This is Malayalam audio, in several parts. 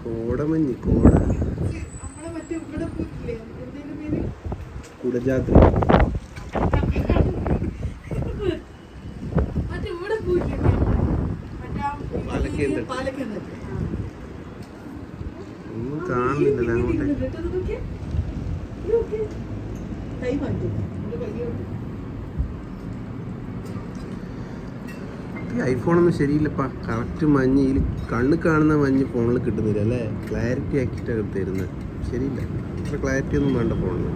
കോടമഞ്ഞ് കോട കുടജാദ്രി ഒന്നും കാണുന്നില്ല അങ്ങോട്ട്. ഐഫോണൊന്നും ശരിയില്ലപ്പാ. കറക്റ്റ് മഞ്ഞ് ഇതിൽ കണ്ണ് കാണുന്ന മഞ്ഞ് ഫോണിൽ കിട്ടുന്നില്ല അല്ലേ? ക്ലാരിറ്റി ആക്കിയിട്ടാണ് തരുന്നത്. ശരിയില്ല, അത്ര ക്ലാരിറ്റി ഒന്നും വേണ്ട ഫോണിൽ.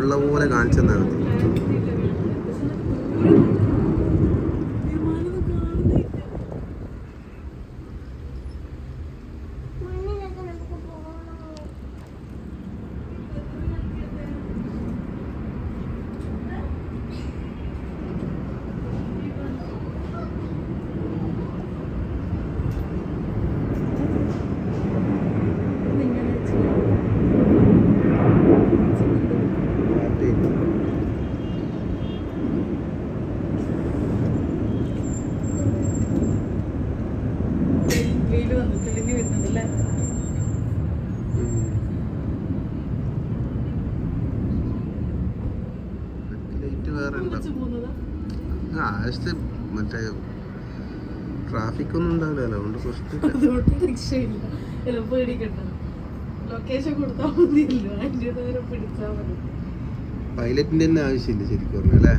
ഉള്ള പോലെ കാണിച്ചു തന്നാൽ മതി. ആവശ്യത്തെ മറ്റേ ട്രാഫിക് ഒന്നും ഉണ്ടാവില്ല, അതുകൊണ്ട് പൈലറ്റിന്റെ തന്നെ ആവശ്യമില്ല ശരിക്കും പറഞ്ഞല്ലേ.